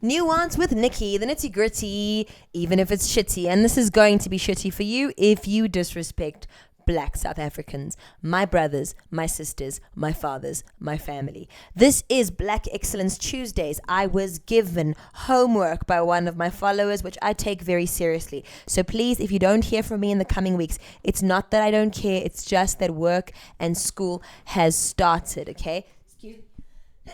Nuance with Nikki, the nitty gritty, even if it's shitty. And this is going to be shitty for you if you disrespect Black South Africans, my brothers, my sisters, my fathers, my family. This is Black Excellence Tuesdays. I was given homework by one of my followers, which I take very seriously. So please, if you don't hear from me in the coming weeks, it's not that I don't care. It's just that work and school has started, okay? Excuse me.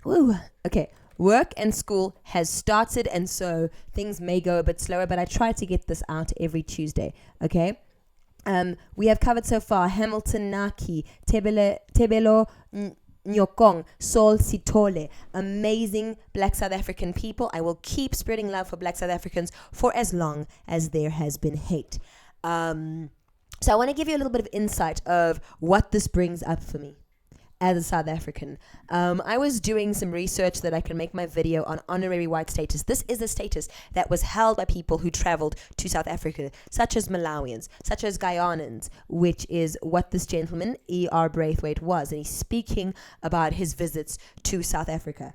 Woo. Okay. Work and school has started, and so things may go a bit slower, but I try to get this out every Tuesday, okay? We have covered so far Hamilton Naki, Tebelo Nyokong, Sol Sitole, amazing Black South African people. I will keep spreading love for Black South Africans for as long as there has been hate. So I want to give you a little bit of insight of what this brings up for me as a South African. I was doing some research that I can make my video on honorary white status. This is a status that was held by people who traveled to South Africa, such as Malawians, such as Guyanans, which is what this gentleman, E.R. Braithwaite, was. And he's speaking about his visits to South Africa.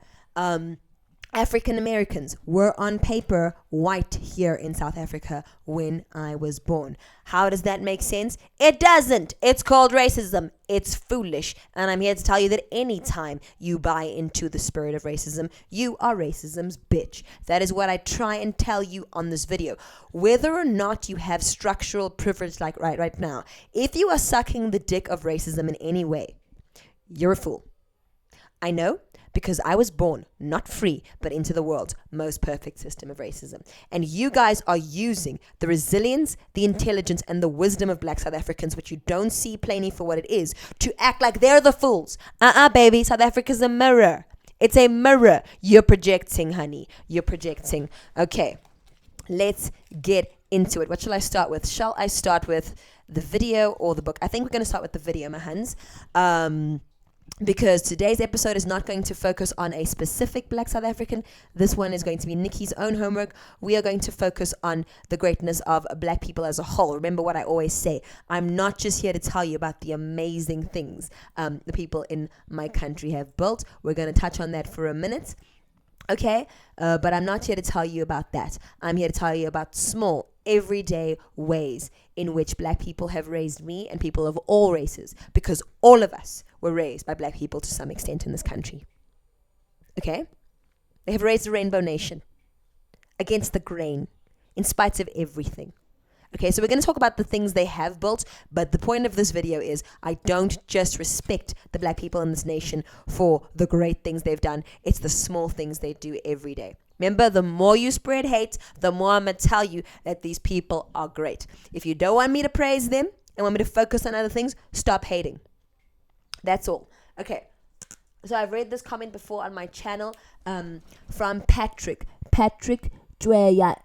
African Americans were on paper white here in South Africa when I was born. How does that make sense? It doesn't. It's called racism. It's foolish. And I'm here to tell you that anytime you buy into the spirit of racism, you are racism's bitch. That is what I try and tell you on this video. Whether or not you have structural privilege like right now, if you are sucking the dick of racism in any way, you're a fool. I know. Because I was born, not free, but into the world's most perfect system of racism. And you guys are using the resilience, the intelligence, and the wisdom of Black South Africans, which you don't see plainly for what it is, to act like they're the fools. Baby, South Africa's a mirror. It's a mirror. You're projecting, honey. You're projecting. Okay, let's get into it. What shall I start with? Shall I start with the video or the book? I think we're going to start with the video, my hands. Because today's episode is not going to focus on a specific Black South African. This one is going to be Nikki's own homework. We are going to focus on the greatness of Black people as a whole. Remember what I always say. I'm not just here to tell you about the amazing things the people in my country have built. We're going to touch on that for a minute. Okay? But I'm not here to tell you about that. I'm here to tell you about small, everyday ways in which Black people have raised me and people of all races, because all of us were raised by Black people to some extent in this country. Okay? They have raised the Rainbow Nation against the grain, in spite of everything. Okay, so we're going to talk about the things they have built, but the point of this video is I don't just respect the Black people in this nation for the great things they've done. It's the small things they do every day. Remember, the more you spread hate, the more I'm going to tell you that these people are great. If you don't want me to praise them and want me to focus on other things, stop hating. That's all. Okay. So I've read this comment before on my channel from Patrick Twenyane.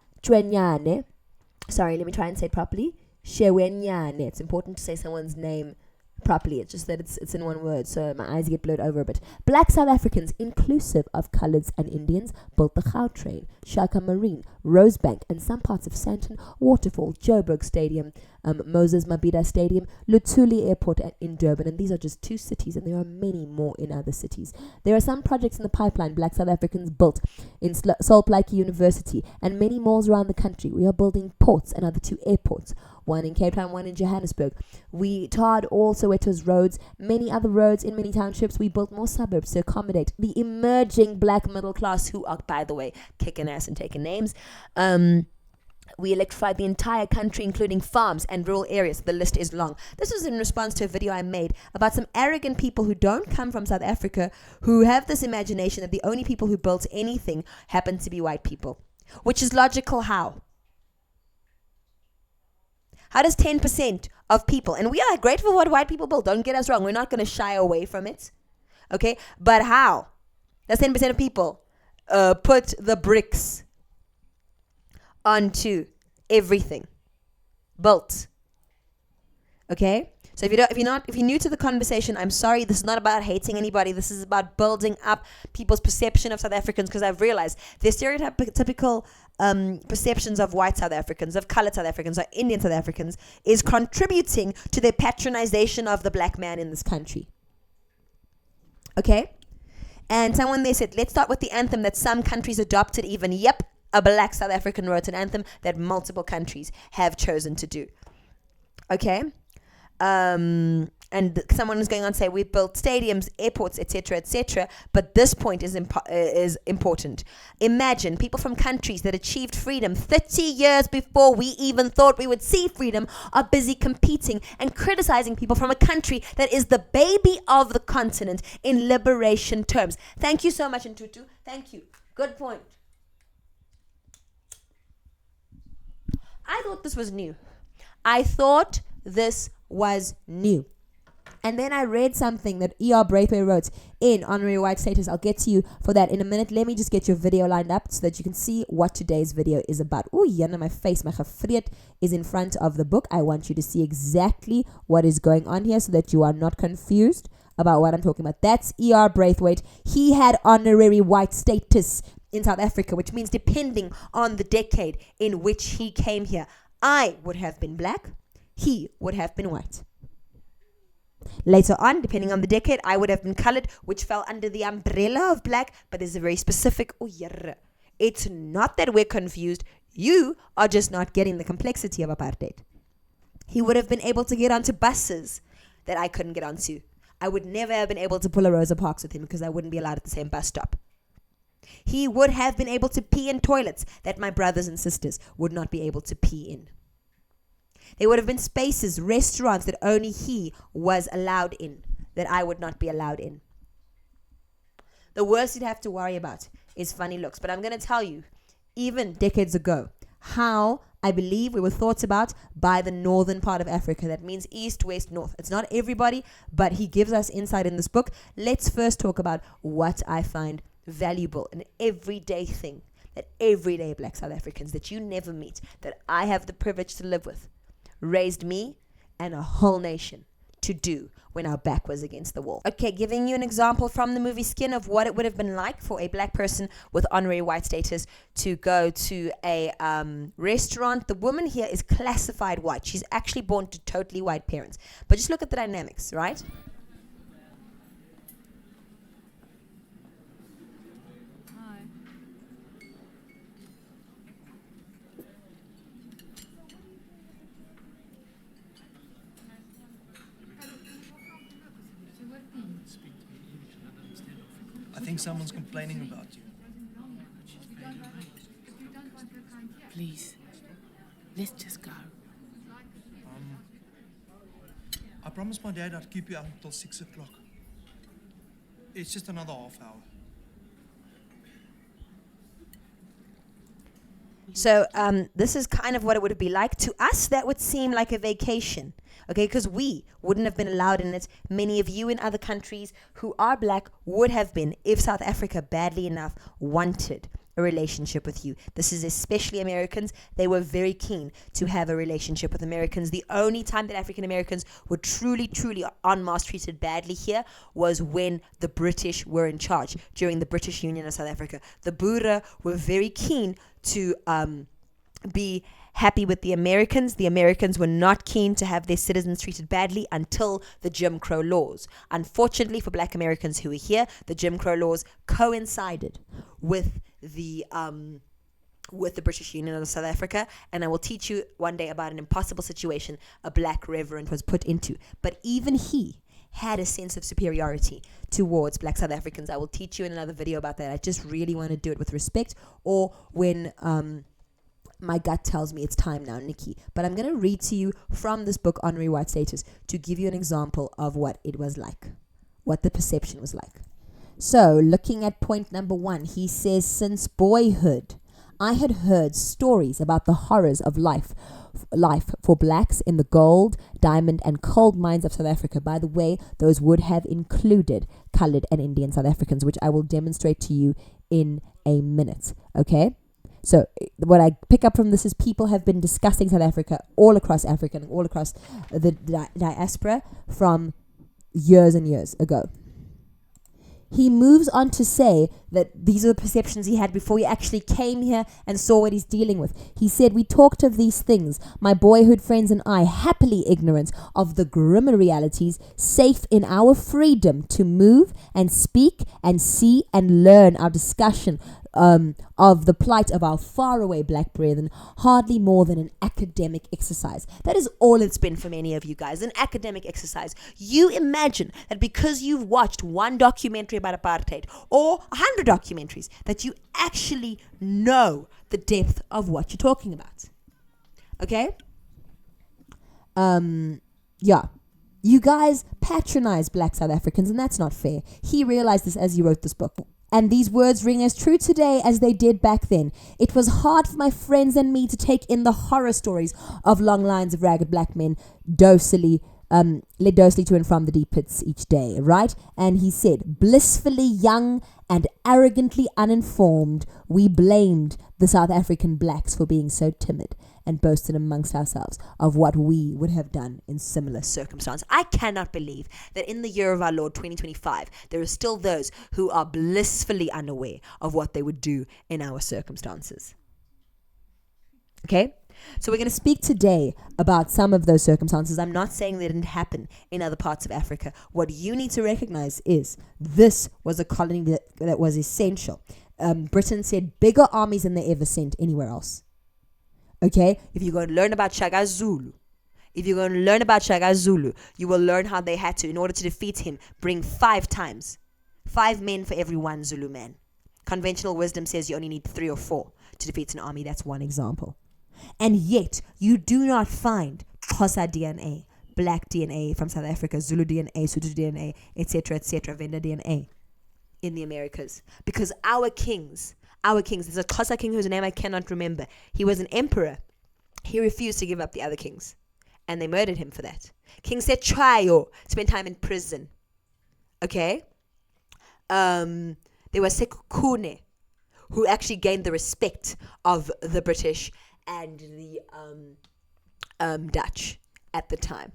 Sorry, let me try and say it properly. Shewenyane. It's important to say someone's name properly. It's just that it's in one word, so my eyes get blurred over a bit. Black South Africans, inclusive of coloureds and Indians, built the Gautrain, Shaka Marine, Rosebank, and some parts of Sandton, Waterfall, Joburg Stadium, Moses Mabhida Stadium, Luthuli Airport in Durban, and these are just 2 cities, and there are many more in other cities. There are some projects in the pipeline Black South Africans built in Salt Lake University, and many malls around the country. We are building ports, another 2 airports, one in Cape Town, one in Johannesburg. We tarred all Soweto's roads, many other roads in many townships. We built more suburbs to accommodate the emerging Black middle class, who are, by the way, kicking ass and taking names. We electrified the entire country, including farms and rural areas. The list is long. This was in response to a video I made about some arrogant people who don't come from South Africa, who have this imagination that the only people who built anything happen to be white people. Which is logical. How? How does 10% of people, and we are grateful for what white people build, don't get us wrong, we're not going to shy away from it, okay? But how does 10% of people put the bricks onto everything built? Okay? So if you're new to the conversation, I'm sorry, this is not about hating anybody. This is about building up people's perception of South Africans, because I've realized their stereotypical perceptions of white South Africans, of colored South Africans, or Indian South Africans is contributing to their patronization of the Black man in this country. Okay? And someone there said, let's start with the anthem that some countries adopted even. Yep, a black South African wrote an anthem that multiple countries have chosen to do. Okay? And someone is going on to say, we've built stadiums, airports, etc., but this point is important. Imagine people from countries that achieved freedom 30 years before we even thought we would see freedom are busy competing and criticizing people from a country that is the baby of the continent in liberation terms. Thank you so much, Ntutu. Thank you. Good point. I thought this was new. And then I read something that E.R. Braithwaite wrote in Honorary White Status. I'll get to you for that in a minute. Let me just get your video lined up so that you can see what today's video is about. Ooh, yana my face, my gefreet is in front of the book. I want you to see exactly what is going on here so that you are not confused about what I'm talking about. That's E.R. Braithwaite. He had Honorary White Status in South Africa, which means depending on the decade in which he came here, I would have been black, he would have been white. Later on, depending on the decade, I would have been colored, which fell under the umbrella of black, but there's a very specific, it's not that we're confused, you are just not getting the complexity of apartheid. He would have been able to get onto buses that I couldn't get onto. I would never have been able to pull a Rosa Parks with him because I wouldn't be allowed at the same bus stop. He would have been able to pee in toilets that my brothers and sisters would not be able to pee in. There would have been spaces, restaurants that only he was allowed in, that I would not be allowed in. The worst you'd have to worry about is funny looks. But I'm going to tell you, even decades ago, how I believe we were thought about by the northern part of Africa. That means east, west, north. It's not everybody, but he gives us insight in this book. Let's first talk about what I find valuable, an everyday thing that everyday black South Africans that you never meet, that I have the privilege to live with, raised me and a whole nation to do when our back was against the wall. Okay, giving you an example from the movie Skin of what it would have been like for a black person with honorary white status to go to a restaurant. The woman here is classified white. She's actually born to totally white parents. But just look at the dynamics, right? I think someone's complaining about you. Please, let's just go. I promised my dad I'd keep you up until 6 o'clock. It's just another half hour. So this is kind of what it would be like. To us, that would seem like a vacation, okay, because we wouldn't have been allowed in it. Many of you in other countries who are black would have been if South Africa badly enough wanted a relationship with you. This is especially Americans. They were very keen to have a relationship with Americans. The only time that African Americans were truly en masse treated badly here was when the British were in charge during the British Union of South Africa. The Boere were very keen to be happy with the Americans. The Americans were not keen to have their citizens treated badly until the Jim Crow laws. Unfortunately for black Americans who were here, the Jim Crow laws coincided with the British Union of South Africa, and I will teach you one day about an impossible situation a black reverend was put into. But even he had a sense of superiority towards black South Africans. I will teach you in another video about that. I just really want to do it with respect, or when my gut tells me it's time now, Nikki. But I'm going to read to you from this book, Honorary White Status, to give you an example of what it was like, what the perception was like. So, looking at point number 1, he says, since boyhood, I had heard stories about the horrors of life for blacks in the gold, diamond, and coal mines of South Africa. By the way, those would have included colored and Indian South Africans, which I will demonstrate to you in a minute. Okay? So what I pick up from this is people have been discussing South Africa all across Africa and all across the diaspora from years and years ago. he moves on to say that these are the perceptions he had before he actually came here and saw what he's dealing with. He said, "We talked of these things, my boyhood friends and I, happily ignorant of the grimmer realities, safe in our freedom to move and speak and see and learn. Our discussion of the plight of our faraway black brethren, hardly more than an academic exercise." That is all it's been for many of you guys, an academic exercise. You imagine that because you've watched one documentary about apartheid or 100 documentaries, that you actually know the depth of what you're talking about. Okay? Yeah. You guys patronize black South Africans, and that's not fair. He realized this as he wrote this book. And these words ring as true today as they did back then. It was hard for my friends and me to take in the horror stories of long lines of ragged black men led docilely to and from the deep pits each day, right? And he said, blissfully young and arrogantly uninformed, we blamed the South African blacks for being so timid and boasted amongst ourselves of what we would have done in similar circumstance. I cannot believe that in the year of our Lord 2025, there are still those who are blissfully unaware of what they would do in our circumstances. Okay? So we're going to speak today about some of those circumstances. I'm not saying they didn't happen in other parts of Africa. What you need to recognize is this was a colony that was essential. Britain said bigger armies than they ever sent anywhere else. Okay, if you're going to learn about Shaka Zulu, you will learn how they had to, in order to defeat him, bring 5 men for every one Zulu man. Conventional wisdom says you only need 3 or 4 to defeat an army. That's one example. And yet, you do not find Xhosa DNA, black DNA from South Africa, Zulu DNA, Sotho DNA, etc., Venda DNA in the Americas. Because our kings, there's a Xhosa king whose name I cannot remember. He was an emperor. He refused to give up the other kings, and they murdered him for that. King Setshwayo spent time in prison. Okay? There was Sekhukhune, who actually gained the respect of the British and the Dutch at the time.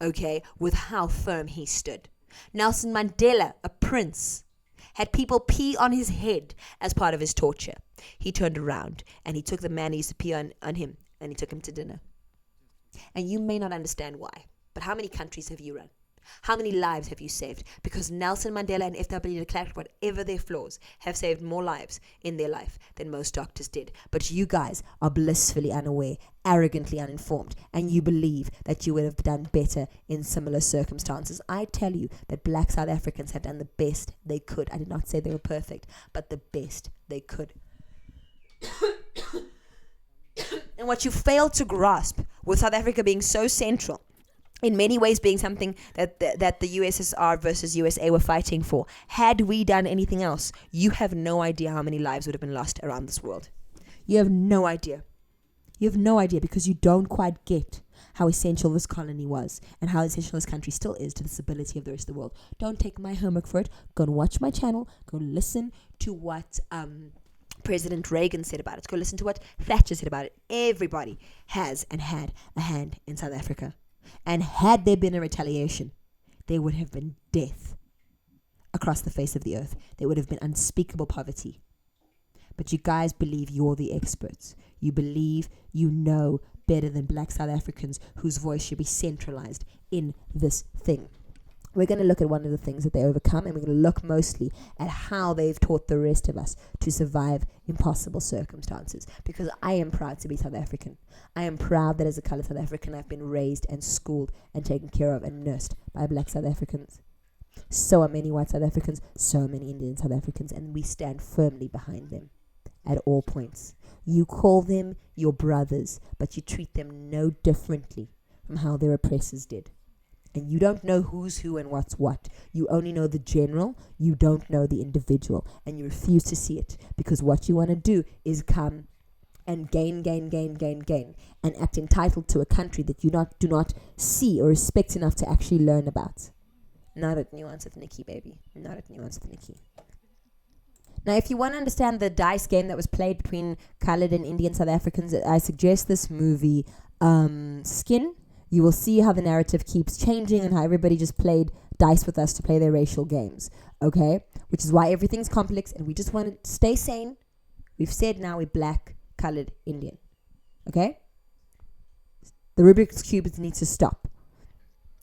Okay? With how firm he stood. Nelson Mandela, a prince, had people pee on his head as part of his torture. He turned around and he took the man who used to pee on him and he took him to dinner. And you may not understand why, but how many countries have you run? How many lives have you saved? Because Nelson Mandela and F.W. de Klerk, whatever their flaws, have saved more lives in their life than most doctors did. But you guys are blissfully unaware, arrogantly uninformed, and you believe that you would have done better in similar circumstances. I tell you that black South Africans have done the best they could. I did not say they were perfect, but the best they could. And what you failed to grasp, with South Africa being so central, in many ways being something that the USSR versus USA were fighting for. Had we done anything else, you have no idea how many lives would have been lost around this world. You have no idea. You have no idea because you don't quite get how essential this colony was and how essential this country still is to the stability of the rest of the world. Don't take my homework for it. Go and watch my channel. Go listen to what President Reagan said about it. Go listen to what Thatcher said about it. Everybody has and had a hand in South Africa. And had there been a retaliation, there would have been death across the face of the earth. There would have been unspeakable poverty. But you guys believe you're the experts. You believe you know better than black South Africans whose voice should be centralized in this thing. We're going to look at one of the things that they overcome, and we're going to look mostly at how they've taught the rest of us to survive impossible circumstances. Because I am proud to be South African. I am proud that as a colored South African, I've been raised and schooled and taken care of and nursed by black South Africans. So are many white South Africans, so many Indian South Africans, and we stand firmly behind them at all points. You call them your brothers, but you treat them no differently from how their oppressors did. And you don't know who's who and what's what. You only know the general. You don't know the individual. And you refuse to see it. Because what you want to do is come and gain, and act entitled to a country that you do not see or respect enough to actually learn about. Not at Nuance with Nikki, baby. Not at Nuance with Nikki. Now, if you want to understand the dice game that was played between colored and Indian South Africans, I suggest this movie, Skin. you will see how the narrative keeps changing and how everybody just played dice with us to play their racial games. Okay? Which is why everything's complex and we just want to stay sane. We've said now we're black, colored, Indian. Okay? The Rubik's Cube needs to stop.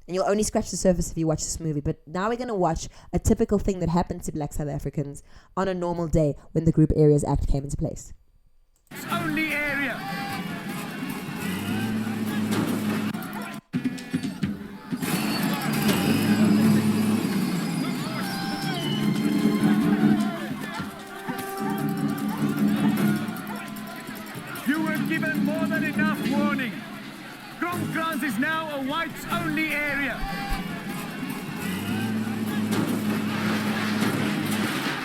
And you'll only scratch the surface if you watch this movie. But now we're going to watch a typical thing that happened to black South Africans on a normal day when the Group Areas Act came into place. Only area. You were given more than enough warning. Kromkrans is now a whites-only area.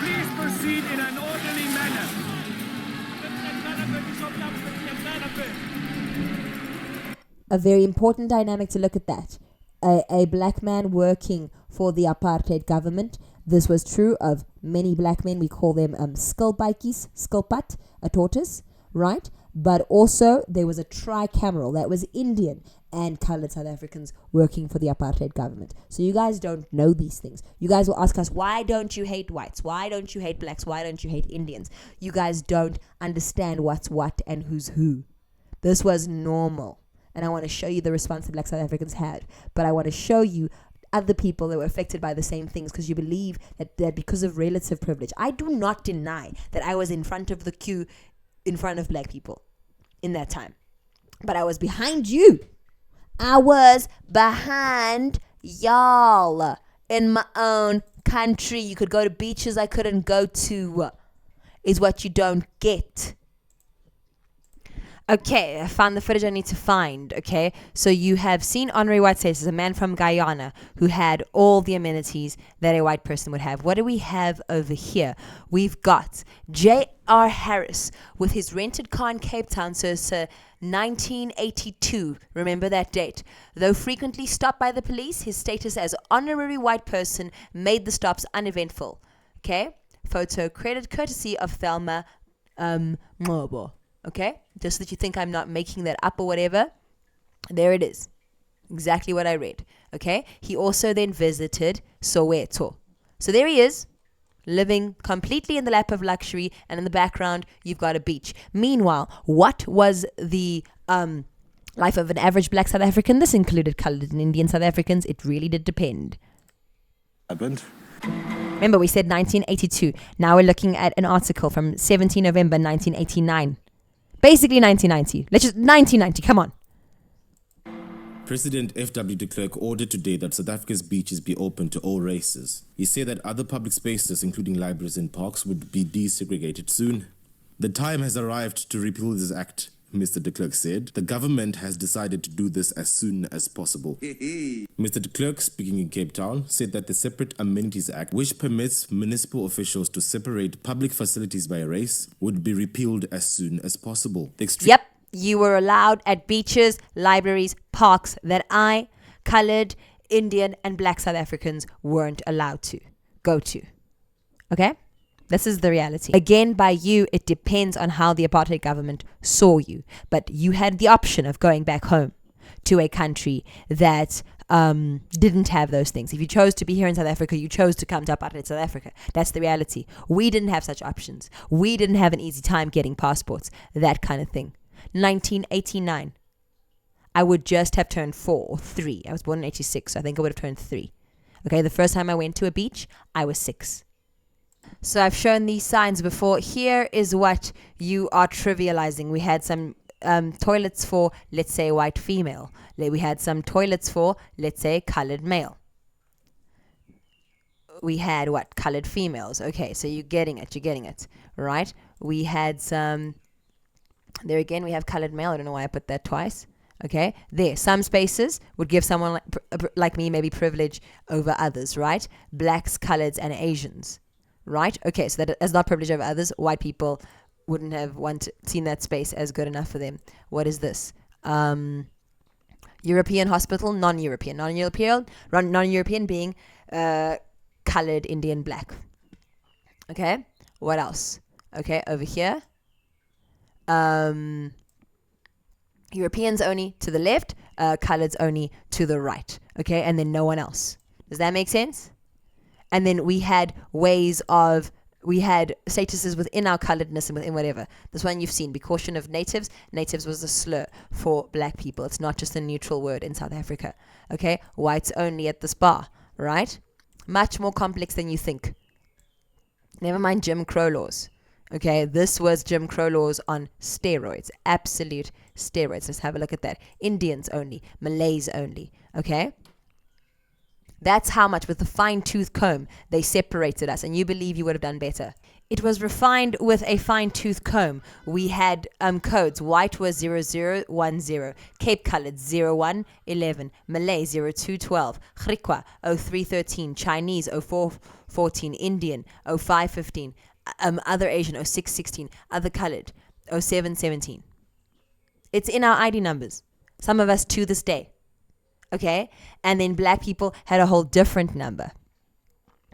Please proceed in an orderly manner. A very important dynamic to look at that. A black man working for the apartheid government. This was true of many black men. We call them skilpatjies, skilpat, a tortoise, right? But also there was a tricameral that was Indian and colored South Africans working for the apartheid government. So you guys don't know these things. You guys will ask us, why don't you hate whites? Why don't you hate blacks? Why don't you hate Indians? You guys don't understand what's what and who's who. This was normal. And I want to show you the response that black South Africans had. But I want to show you other people that were affected by the same things, because you believe that because of relative privilege. I do not deny that I was in front of the queue in front of black people in that time. But I was behind you. I was behind y'all in my own country. You could go to beaches I couldn't go to. Is what you don't get. Okay, I found the footage I need to find, okay? So you have seen Honoré White Status, a man from Guyana who had all the amenities that a white person would have. What do we have over here? We've got J.R. Harris with his rented car in Cape Town, so it's 1982. Remember that date. Though frequently stopped by the police, his status as honorary white person made the stops uneventful. Okay? Photo credit courtesy of Thelma Ngobo. Okay, just so that you think I'm not making that up or whatever. There it is. Exactly what I read. Okay, he also then visited Soweto. So there he is, living completely in the lap of luxury, and in the background, you've got a beach. Meanwhile, what was the life of an average black South African? This included colored and Indian South Africans. It really did depend. Happened. Remember, we said 1982. Now we're looking at an article from 17 November 1989. Basically 1990. Let's just 1990. Come on. President F.W. de Klerk ordered today that South Africa's beaches be open to all races. He said that other public spaces, including libraries and parks, would be desegregated soon. The time has arrived to repeal this act, Mr. de Klerk said. The government has decided to do this as soon as possible. Mr. de Klerk, speaking in Cape Town, said that the Separate Amenities Act, which permits municipal officials to separate public facilities by race, would be repealed as soon as possible. Yep, you were allowed at beaches, libraries, parks that I, colored, Indian, and black South Africans weren't allowed to go to. Okay? This is the reality. Again, by you, it depends on how the apartheid government saw you. But you had the option of going back home to a country that didn't have those things. If you chose to be here in South Africa, you chose to come to apartheid South Africa. That's the reality. We didn't have such options. We didn't have an easy time getting passports. That kind of thing. 1989. I would just have turned 4 or 3. I was born in 86, so I think I would have turned 3. Okay, the first time I went to a beach, I was 6. So I've shown these signs before. Here is what you are trivializing. We had some toilets for, let's say, white female. We had some toilets for, let's say, colored male. We had what? Colored females. Okay, so you're getting it, right? We had some, there again, we have colored male. I don't know why I put that twice. Okay, there, some spaces would give someone like me maybe privilege over others, right? Blacks, coloreds, and Asians. Right? Okay, so that is not privilege over others. White people wouldn't have seen that space as good enough for them. What is this? European hospital, non-European. Non-European being colored, Indian, black. Okay, what else? Okay, over here. Europeans only to the left. coloreds only to the right, okay, and then no one else. Does that make sense? And then we had statuses within our coloredness and within whatever. This one you've seen. Be caution of natives. Natives was a slur for black people. It's not just a neutral word in South Africa. Okay? Whites only at this bar. Right? Much more complex than you think. Never mind Jim Crow laws. Okay? This was Jim Crow laws on steroids. Absolute steroids. Let's have a look at that. Indians only. Malays only. Okay? That's how much, with a fine-tooth comb, they separated us, and you believe you would have done better. It was refined with a fine-tooth comb. We had codes. White was 0010, Cape Colored 0111, Malay 0212, Griqua 0313, Chinese 0414, Indian 0515, other Asian 0616, other colored 0717. It's in our ID numbers. Some of us to this day. Okay? And then black people had a whole different number.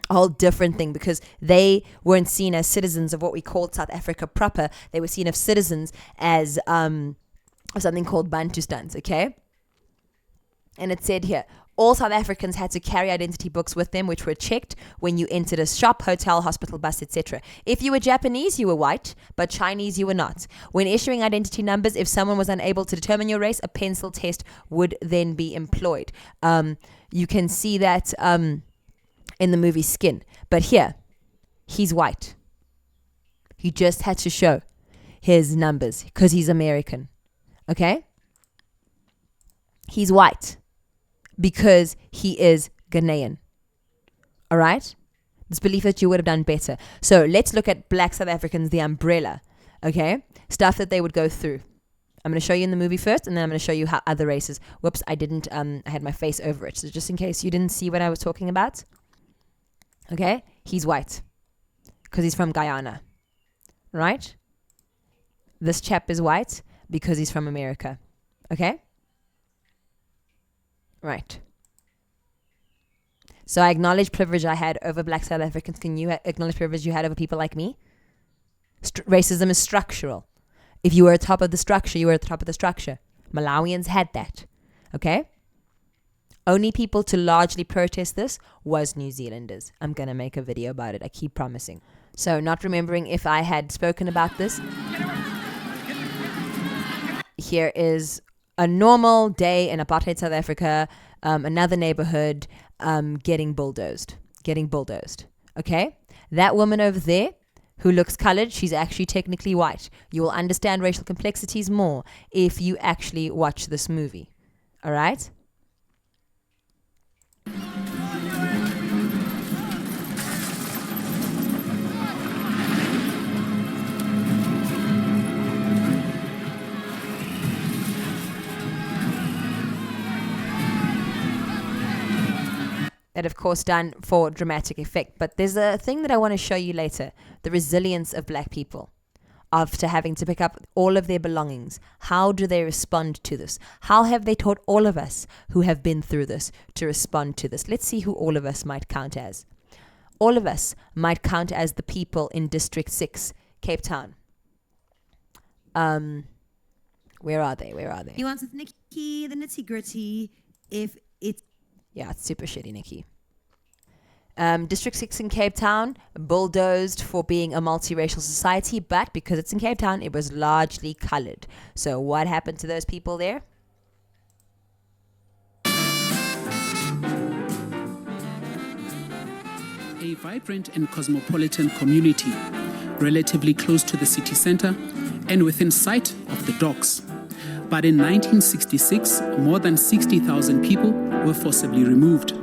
A whole different thing, because they weren't seen as citizens of what we called South Africa proper. They were seen as citizens as something called Bantustans, okay? And it said here, all South Africans had to carry identity books with them, which were checked when you entered a shop, hotel, hospital, bus, etc. If you were Japanese, you were white, but Chinese, you were not. When issuing identity numbers, if someone was unable to determine your race, a pencil test would then be employed. You can see that in the movie Skin. But here, he's white. He just had to show his numbers because he's American. Okay? He's white because he is Ghanaian. All right? This belief that you would have done better. So let's look at black South Africans, the umbrella. Okay? Stuff that they would go through. I'm going to show you in the movie first, and then I'm going to show you how other races. Whoops, I didn't. I had my face over it. So just in case you didn't see what I was talking about. Okay? He's white because he's from Guyana. Right? This chap is white because he's from America. Okay? Right. So I acknowledge privilege I had over black South Africans. Can you acknowledge privilege you had over people like me? Racism is structural. If you were at the top of the structure, you were at the top of the structure. Malawians had that. Okay? Only people to largely protest this was New Zealanders. I'm going to make a video about it. I keep promising. So not remembering if I had spoken about this. Here is a normal day in apartheid South Africa, another neighborhood getting bulldozed. Okay? That woman over there who looks colored, she's actually technically white. You will understand racial complexities more if you actually watch this movie. All right? That, of course, done for dramatic effect. But there's a thing that I want to show you later. The resilience of black people after having to pick up all of their belongings. How do they respond to this? How have they taught all of us who have been through this to respond to this? Let's see who all of us might count as. All of us might count as the people in District 6, Cape Town. Where are they? You want with Nikki, the nitty gritty, if it's... Yeah, it's super shitty, Nikki. District 6 in Cape Town, bulldozed for being a multiracial society, but because it's in Cape Town, it was largely colored. So what happened to those people there? A vibrant and cosmopolitan community, relatively close to the city center and within sight of the docks. But in 1966, more than 60,000 people were forcibly removed,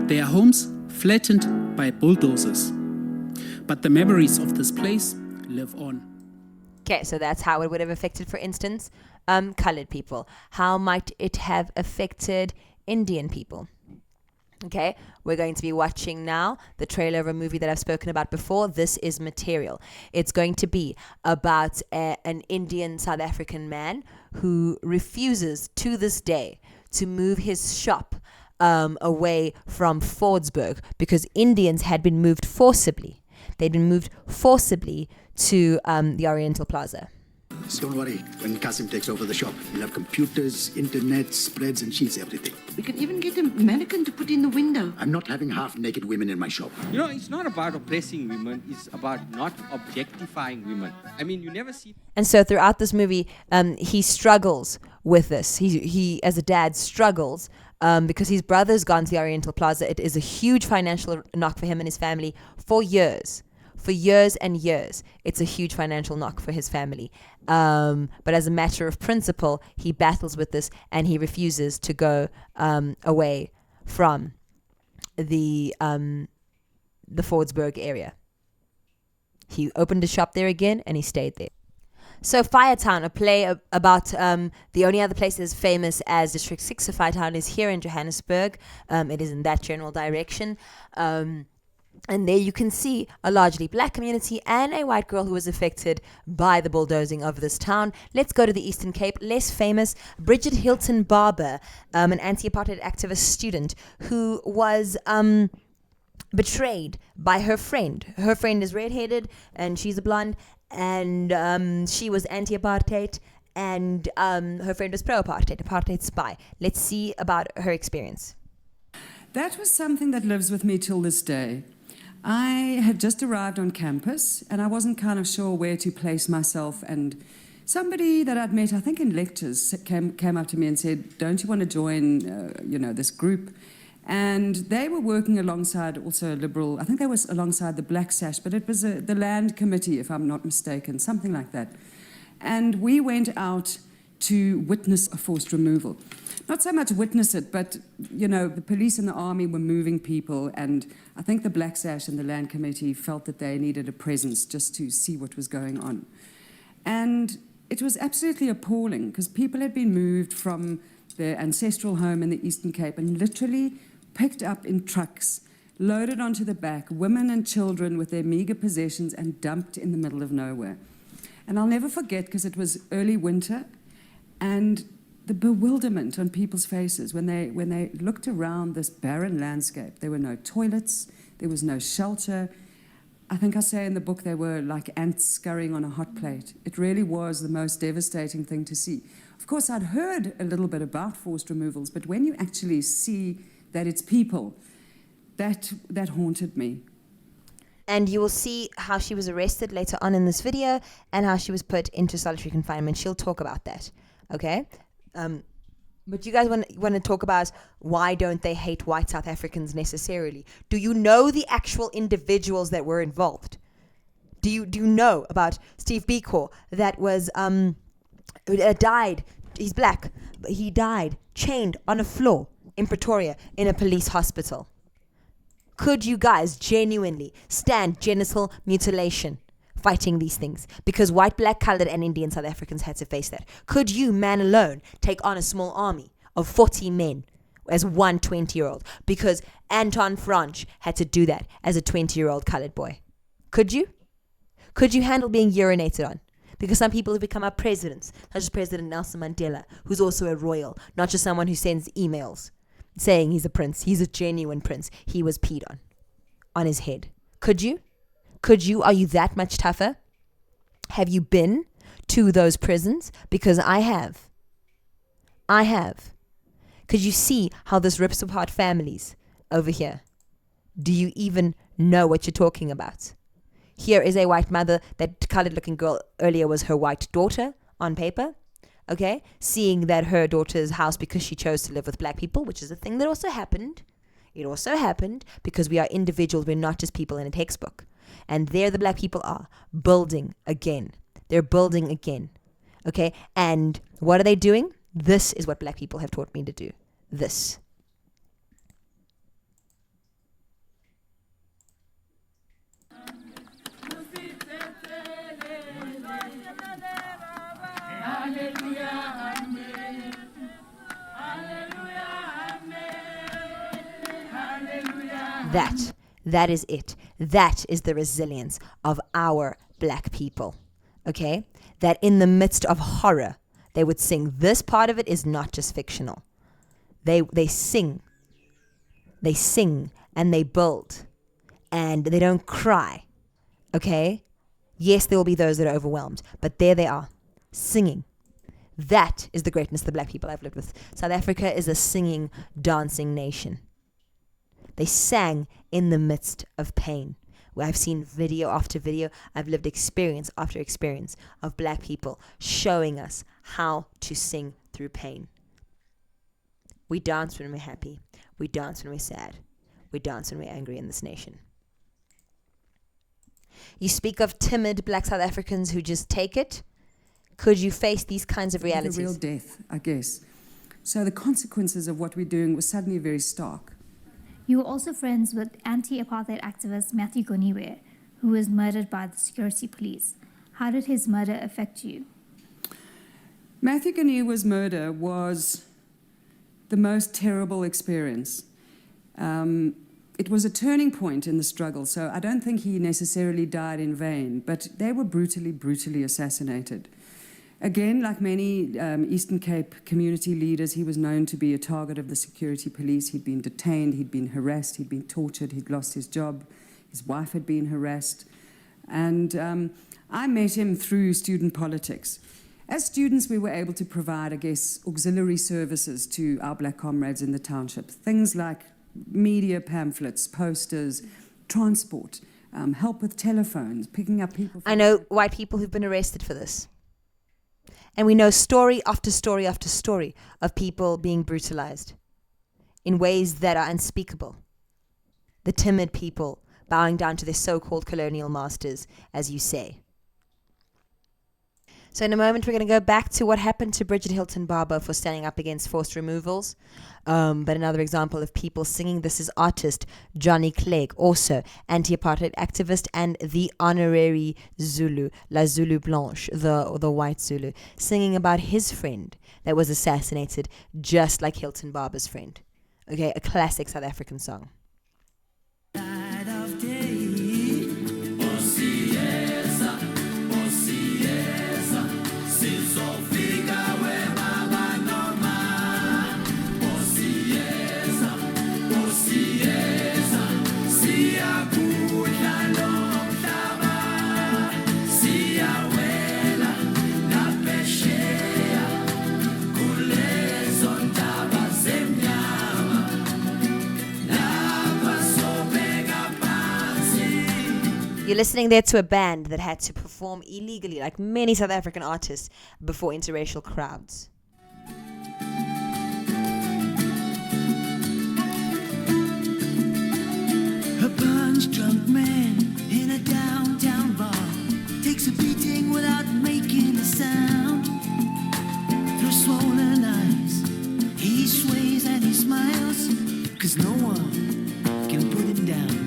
their homes flattened by bulldozers. But the memories of this place live on. Okay, so that's how it would have affected, for instance, colored people. How might it have affected Indian people? Okay, we're going to be watching now the trailer of a movie that I've spoken about before. This is Material. It's going to be about an Indian South African man who refuses to this day to move his shop away from Fordsburg because Indians had been moved forcibly. They'd been moved forcibly to the Oriental Plaza. So don't worry. When Kasim takes over the shop, we'll have computers, internet, spreads and sheets, everything. We can even get a mannequin to put in the window. I'm not having half-naked women in my shop. You know, it's not about oppressing women. It's about not objectifying women. I mean, you never see... And so throughout this movie, he struggles with this. He as a dad, struggles because his brother's gone to the Oriental Plaza. It is a huge financial knock for him and his family for years. For years and years, it's a huge financial knock for his family. But as a matter of principle, he battles with this and he refuses to go away from the Fordsburg area. He opened a shop there again and he stayed there. So Firetown, a play about the only other place as famous as District 6 of Firetown is here in Johannesburg. It is in that general direction. And there you can see a largely black community and a white girl who was affected by the bulldozing of this town. Let's go to the Eastern Cape. Less famous, Bridget Hilton Barber, an anti-apartheid activist student who was betrayed by her friend. Her friend is redheaded and she's a blonde, and she was anti-apartheid, and her friend was pro-apartheid, apartheid spy. Let's see about her experience. That was something that lives with me till this day. I had just arrived on campus and I wasn't kind of sure where to place myself, and somebody that I'd met, I think in lectures, came up to me and said, don't you want to join this group? And they were working alongside also a liberal, I think they was alongside the Black Sash, but it was the land committee, if I'm not mistaken, something like that. And we went out to witness a forced removal. Not so much witness it, but, the police and the army were moving people, and I think the Black Sash and the Land Committee felt that they needed a presence just to see what was going on. And it was absolutely appalling, because people had been moved from their ancestral home in the Eastern Cape and literally picked up in trucks, loaded onto the back, women and children with their meager possessions, and dumped in the middle of nowhere. And I'll never forget, because it was early winter, and the bewilderment on people's faces when they looked around this barren landscape. There were no toilets, there was no shelter. I think I say in the book they were like ants scurrying on a hot plate. It really was the most devastating thing to see. Of course, I'd heard a little bit about forced removals, but when you actually see that it's people, that haunted me. And you will see how she was arrested later on in this video and how she was put into solitary confinement. She'll talk about that, okay? But you guys want to talk about why don't they hate white South Africans necessarily? Do you know the actual individuals that were involved? Do you know about Steve Biko that was died? He's black, but he died chained on a floor in Pretoria in a police hospital. Could you guys genuinely stand genital mutilation fighting these things? Because white, black, colored, and Indian South Africans had to face that. Could you, man alone, take on a small army of 40 men as one 20-year-old? Because Anton Franch had to do that as a 20-year-old colored boy. Could you? Could you handle being urinated on? Because some people have become our presidents, such as President Nelson Mandela, who's also a royal, not just someone who sends emails saying he's a prince. He's a genuine prince. He was peed on his head. Could you? Could you? Are you that much tougher? Have you been to those prisons? Because I have. I have. Could you see how this rips apart families over here? Do you even know what you're talking about? Here is a white mother. That colored looking girl earlier was her white daughter on paper. Okay? Seeing that her daughter's house, because she chose to live with black people, which is a thing that also happened. It also happened because we are individuals. We're not just people in a textbook. And there the black people are building again. They're building again. Okay? And what are they doing? This is what black people have taught me to do. This. That is it. That is the resilience of our black people. Okay? That in the midst of horror, they would sing. This part of it is not just fictional. They sing. They sing and they build. And they don't cry. Okay? Yes, there will be those that are overwhelmed. But there they are. singing. That is the greatness of the black people I've lived with. South Africa is a singing, dancing nation. They sang in the midst of pain. Where I've seen video after video, I've lived experience after experience of black people showing us how to sing through pain. We dance when we're happy. We dance when we're sad. We dance when we're angry in this nation. You speak of timid black South Africans who just take it. Could you face these kinds of realities? The real death, I guess. So the consequences of what we're doing was suddenly very stark. You were also friends with anti-apartheid activist Matthew Goniwe, who was murdered by the security police. How did his murder affect you? Matthew Goniwe's murder was the most terrible experience. It was a turning point in the struggle, so I don't think he necessarily died in vain, but they were brutally, brutally assassinated. Again, like many Eastern Cape community leaders, he was known to be a target of the security police. He'd been detained, he'd been harassed, he'd been tortured, he'd lost his job, his wife had been harassed. And I met him through student politics. As students, we were able to provide, I guess, auxiliary services to our black comrades in the township. Things like media pamphlets, posters, transport, help with telephones, picking up people. I know white people who've been arrested for this. And we know story after story after story of people being brutalized in ways that are unspeakable. The timid people bowing down to their so-called colonial masters, as you say. So in a moment, we're going to go back to what happened to Bridget Hilton Barber for standing up against forced removals. But another example of people singing, this is artist Johnny Clegg, also anti-apartheid activist and the honorary Zulu, La Zulu Blanche, the white Zulu, singing about his friend that was assassinated just like Hilton Barber's friend. Okay, a classic South African song. You're listening there to a band that had to perform illegally, like many South African artists, before interracial crowds. A punch-drunk man in a downtown bar takes a beating without making a sound. Through swollen eyes, he sways and he smiles, 'cause no one can put him down.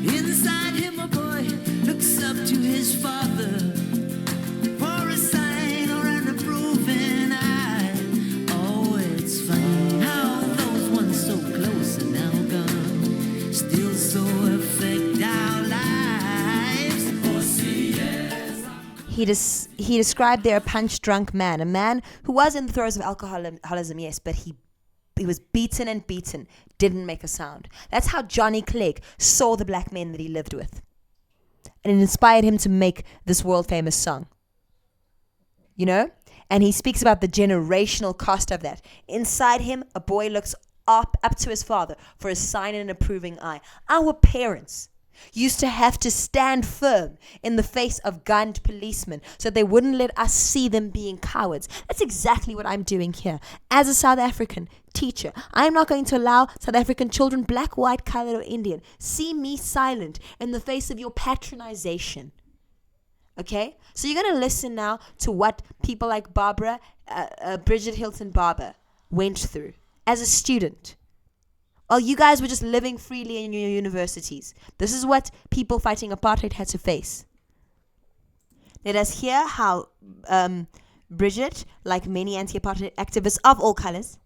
Inside him a boy looks up to his father for a sign or an approving eye. Oh, it's funny how those ones so close are now gone, still so affect our lives. He described there a punch-drunk man, a man who was in the throes of alcoholism, yes, but he was beaten and beaten, didn't make a sound. That's how Johnny Clegg saw the black men that he lived with. And it inspired him to make this world-famous song. You know? And he speaks about the generational cost of that. Inside him, a boy looks up to his father for a sign and an approving eye. Our parents used to have to stand firm in the face of gunned policemen so they wouldn't let us see them being cowards. That's exactly what I'm doing here. As a South African teacher, I'm not going to allow South African children, black, white, colored, or Indian, see me silent in the face of your patronization. Okay? So you're going to listen now to what people like Bridget Hilton Barber went through as a student. While you guys were just living freely in your universities. This is what people fighting apartheid had to face. Let us hear how Bridget, like many anti-apartheid activists of all colors,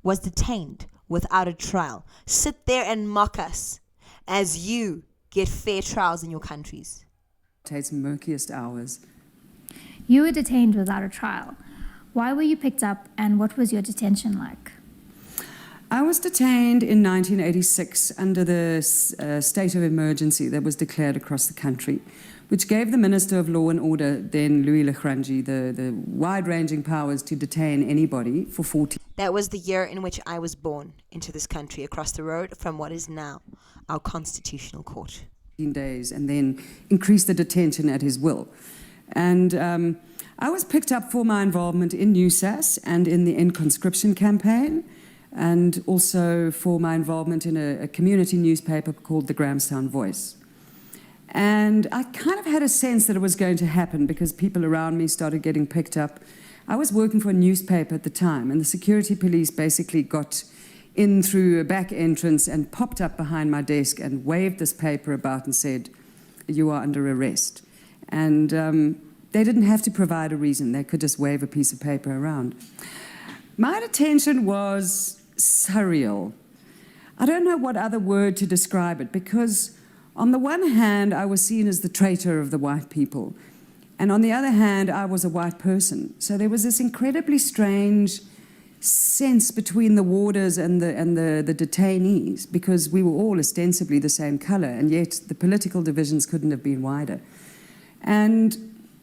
was detained without a trial. Sit there and mock us as you get fair trials in your countries. Its murkiest hours. You were detained without a trial. Why were you picked up, and what was your detention like? I was detained in 1986 under the state of emergency that was declared across the country. which gave the Minister of Law and Order, then Louis Lagrange, the wide-ranging powers to detain anybody for 14 That was the year in which I was born into this country, across the road from what is now our constitutional court. days, and then increase the detention at his will. And I was picked up for my involvement in NewSAS and in the End Conscription campaign, and also for my involvement in a community newspaper called the Grahamstown Voice. And I kind of had a sense that it was going to happen because people around me started getting picked up. I was working for a newspaper at the time, and the security police basically got in through a back entrance and popped up behind my desk and waved this paper about and said, "You are under arrest." And they didn't have to provide a reason. They could just wave a piece of paper around. My detention was surreal. I don't know what other word to describe it, because on the one hand, I was seen as the traitor of the white people, and on the other hand, I was a white person. So there was this incredibly strange sense between the warders and the detainees, because we were all ostensibly the same color, and yet the political divisions couldn't have been wider. And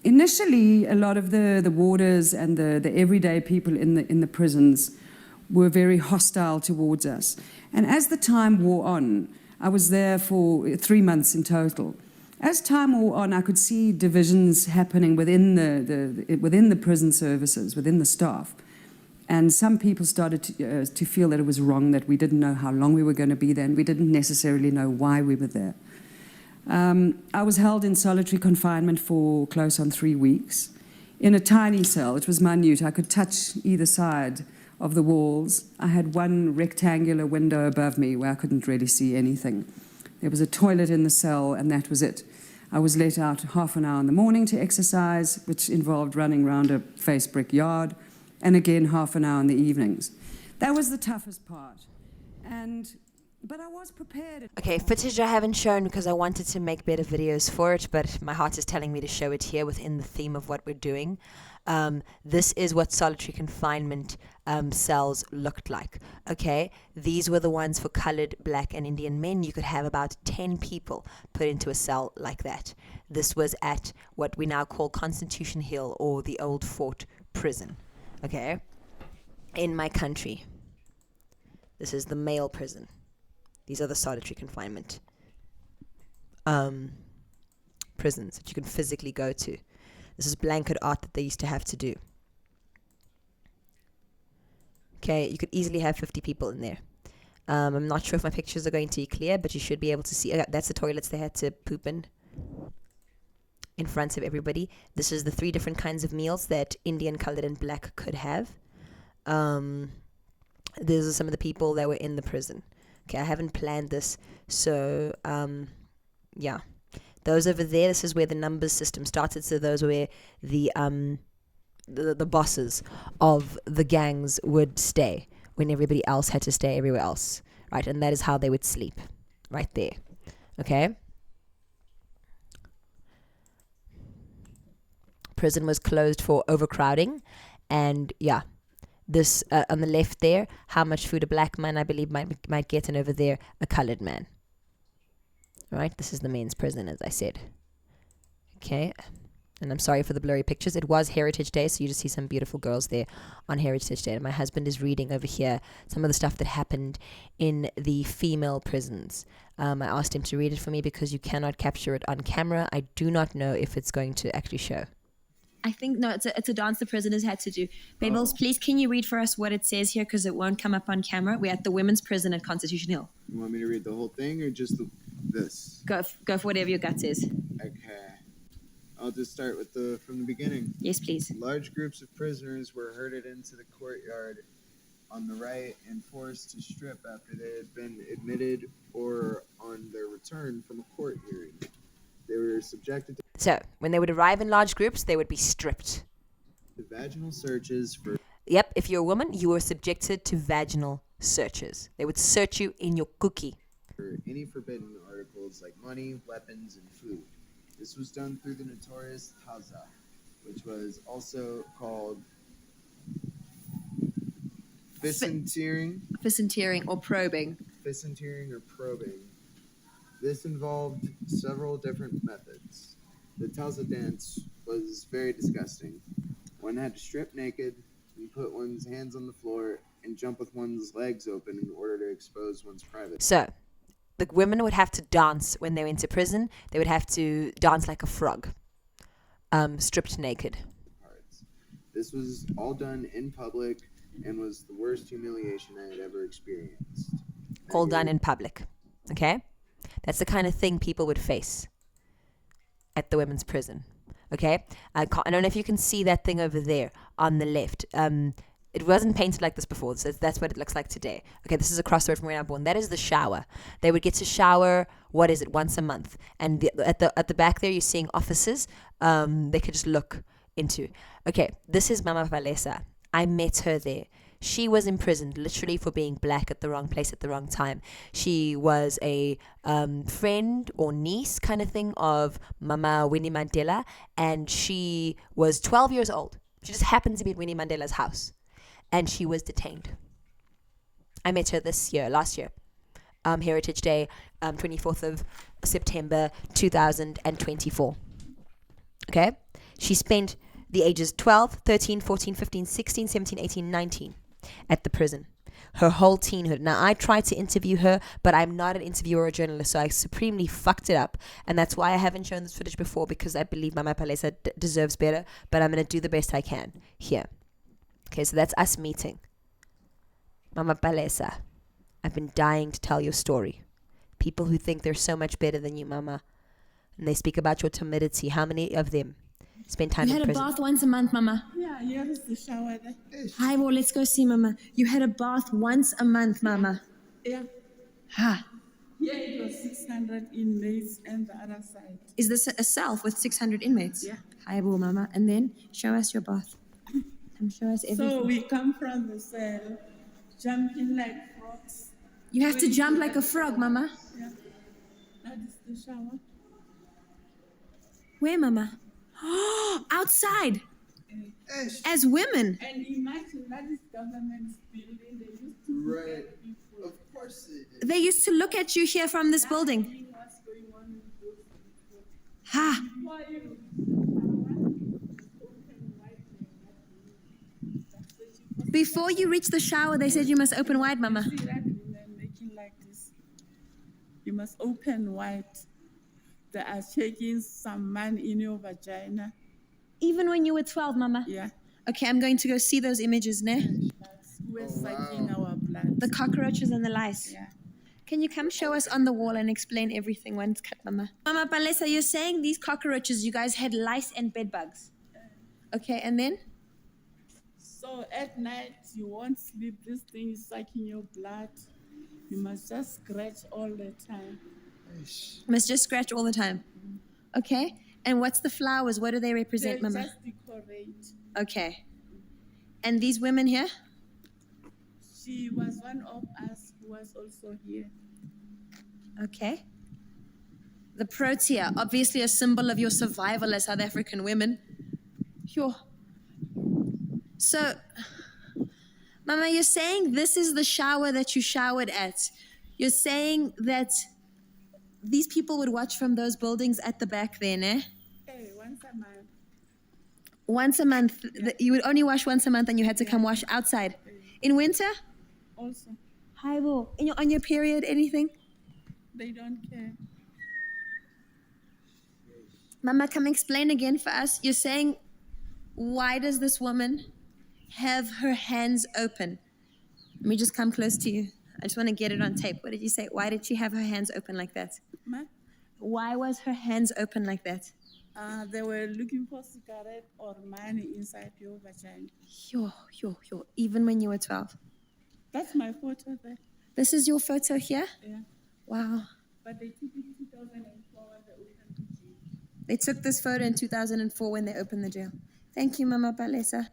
initially, a lot of the warders and the everyday people in the prisons were very hostile towards us. And as the time wore on, I was there for 3 months in total. As time wore on, I could see divisions happening within the prison services, within the staff. And some people started to feel that it was wrong, that we didn't know how long we were going to be there, and we didn't necessarily know why we were there. I was held in solitary confinement for close on 3 weeks in a tiny cell. It was minute. I could touch either side of the walls. I had one rectangular window above me where I couldn't really see anything. There was a toilet in the cell, and that was it. I was let out half an hour in the morning to exercise, which involved running around a face brick yard, and again half an hour in the evenings. That was the toughest part. But I was prepared. Okay, footage I haven't shown because I wanted to make better videos for it, but my heart is telling me to show it here within the theme of what we're doing. This is what solitary confinement cells looked like. Okay, these were the ones for colored, black, and Indian men. You could have about 10 people put into a cell like that. This was at what we now call Constitution Hill, or the Old Fort Prison. Okay, in my country. This is the male prison. These are the solitary confinement prisons that you can physically go to. This is blanket art that they used to have to do. Okay, you could easily have 50 people in there. I'm not sure if my pictures are going to be clear, but you should be able to see. That's the toilets they had to poop in front of everybody. This is the 3 different kinds of meals that Indian, colored, and black could have. These are some of the people that were in the prison. Okay, I haven't planned this, so yeah. Those over there, this is where the numbers system started. So those were where the bosses of the gangs would stay when everybody else had to stay everywhere else, right? And that is how they would sleep, right there. Okay. Prison was closed for overcrowding, and yeah. This on the left there, how much food a black man, I believe, might get, and over there, a colored man. All right, this is the men's prison, as I said. Okay, and I'm sorry for the blurry pictures. It was Heritage Day, so you just see some beautiful girls there on Heritage Day. And my husband is reading over here some of the stuff that happened in the female prisons. I asked him to read it for me because you cannot capture it on camera. I do not know if it's going to actually show. I think, no, it's a dance the prisoners had to do. Babels, please, can you read for us what it says here, because it won't come up on camera? We're at the women's prison at Constitution Hill. You want me to read the whole thing or just this? Go for whatever your gut says. Okay. I'll just start with from the beginning. Yes, please. Large groups of prisoners were herded into the courtyard on the right and forced to strip after they had been admitted or on their return from a court hearing. They were subjected to... So, when they would arrive in large groups, they would be stripped. Vaginal searches for... Yep, if you're a woman, you were subjected to vaginal searches. They would search you in your cookie. For any forbidden articles like money, weapons, and food. This was done through the notorious Taza, which was also called Pheasantering or probing. Pheasantering or probing. This involved several different methods. The Talsa dance was very disgusting. One had to strip naked and put one's hands on the floor and jump with one's legs open in order to expose one's private. So, the women would have to dance when they went to prison. They would have to dance like a frog, stripped naked. Parts. This was all done in public and was the worst humiliation I had ever experienced. All done in public. Okay? That's the kind of thing people would face at the women's prison. Okay? I don't know if you can see that thing over there on the left. It wasn't painted like this before, so that's what it looks like today. Okay, this is across the road from where I'm born. That is the shower. They would get to shower, once a month. And at the back there, you're seeing offices they could just look into. Okay, this is Mama Palesa. I met her there. She was imprisoned literally for being black at the wrong place at the wrong time. She was a friend or niece kind of thing of Mama Winnie Mandela, and she was 12 years old. She just happened to be at Winnie Mandela's house, and she was detained. I met her last year, Heritage Day, 24th of September 2024. Okay? She spent the ages 12, 13, 14, 15, 16, 17, 18, 19 at the prison. Her whole teenhood. Now, I tried to interview her, but I'm not an interviewer or a journalist, so I supremely fucked it up. And that's why I haven't shown this footage before, because I believe Mama Palesa deserves better, but I'm going to do the best I can here. Okay, so that's us meeting. Mama Palesa, I've been dying to tell your story. People who think they're so much better than you, Mama, and they speak about your timidity. How many of them spend time in prison? You had a bath once a month, Mama. Yeah, here is the shower there. Hi, well, let's go see Mama. You had a bath once a month, Mama. Yeah. Ha. Here it was 600 inmates and the other side. Is this a cell with 600 inmates? Yeah. Hi, well, Mama. And then show us your bath. And show us everything. So we come from the cell, jumping like frogs. You have to jump like a frog, Mama. Yeah. That is the shower. Where, Mama? Outside. As women. And imagine that is government's building. They used to look at people. Of course they did. They used to look at you here from this building. What's going on with those people? Ha. Why you? Before you reach the shower, they said you must open wide, Mama. See that women making like this. You must open wide. They are shaking some man in your vagina. Even when you were 12, Mama? Yeah. Okay, I'm going to go see those images, ne? We're sucking our blood. The cockroaches and the lice. Yeah. Can you come show us on the wall and explain everything once cut, Mama? Mama Palesa, you're saying these cockroaches, you guys had lice and bed bugs. Okay, and then? So at night, you won't sleep. This thing is sucking your blood. You must just scratch all the time. You must just scratch all the time. Okay, and what's the flowers? What do they represent, They Mama? just decorate. Okay. And these women here? She was one of us who was also here. Okay. The protea, obviously a symbol of your survival as South African women. Sure. So, Mama, you're saying this is the shower that you showered at. You're saying that these people would watch from those buildings at the back there, ne? Hey, once a month. Once a month. You would only wash once a month and you had to come wash outside. In winter? Also, Hi, Bo. On your period, anything? they don't care. Mama, come explain again for us. You're saying, why does this woman have her hands open? Let me just come close to you. I just want to get it on tape. What did you say? Why did she have her hands open like that? Ma? Why was her hands open like that? They were looking for cigarette or money inside your vagina. Yo. Even when you were 12. That's my photo there. This is your photo here? Yeah. Wow. But they took it in 2004 when they opened the jail. They took this photo in 2004 when they opened the jail. Thank you, Mama Palesa.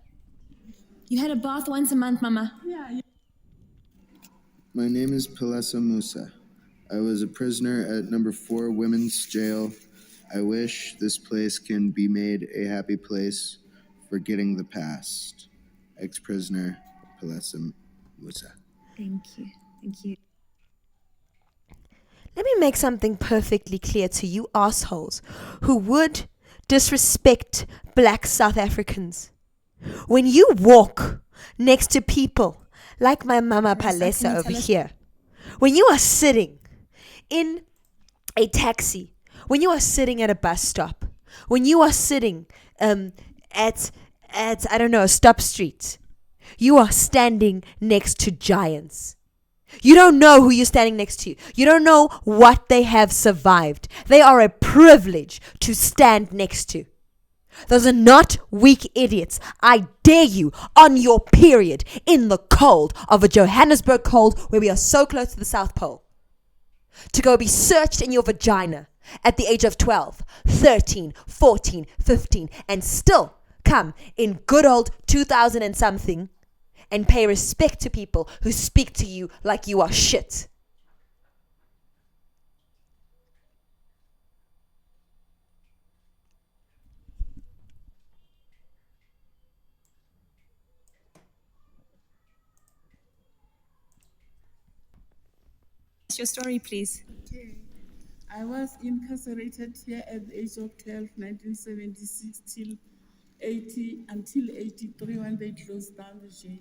You had a bath once a month, Mama. Yeah. My name is Palesa Musa. I was a prisoner at number 4 Women's Jail. I wish this place can be made a happy place, forgetting the past. Ex-prisoner Palesa Musa. Thank you. Thank you. Let me make something perfectly clear to you assholes who would disrespect black South Africans. When you walk next to people like my mama Palesa over here, when you are sitting in a taxi, when you are sitting at a bus stop, when you are sitting at I don't know, Stop Street, you are standing next to giants. You don't know who you're standing next to. You don't know what they have survived. They are a privilege to stand next to. Those are not weak idiots. I dare you, on your period, in the cold of a Johannesburg cold where we are so close to the South Pole, to go be searched in your vagina at the age of 12, 13, 14, 15, and still come in good old 2000 and something and pay respect to people who speak to you like you are shit. What's your story, please? Okay. I was incarcerated here at the age of 12, 1976 till 80, until 83 when they closed down the jail.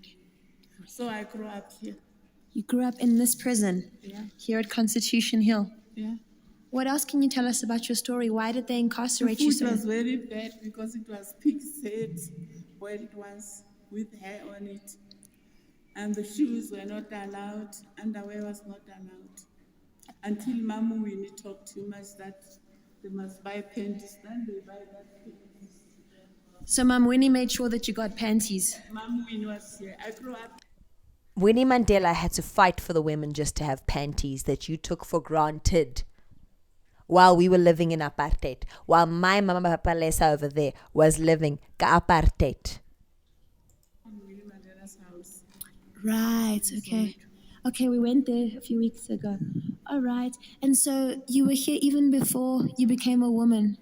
So I grew up here. You grew up in this prison, Yeah. here at Constitution Hill. Yeah. What else can you tell us about your story? Why did they The incarcerate you food so? was very bad because it was pig's head, boiled ones with hair on it. And the shoes were not allowed, underwear was not allowed. Until Mamu Winnie talked too much that they must buy panties, then they buy that panties. So Mum Winnie made sure that you got panties. Mamu Winnie was here. I grew up. Winnie Mandela had to fight for the women just to have panties that you took for granted while we were living in apartheid, while my mama Palesa over there was living apartheid. Winnie Mandela's house. Right, okay. Okay, we went there a few weeks ago. All right. And so you were here even before you became a woman?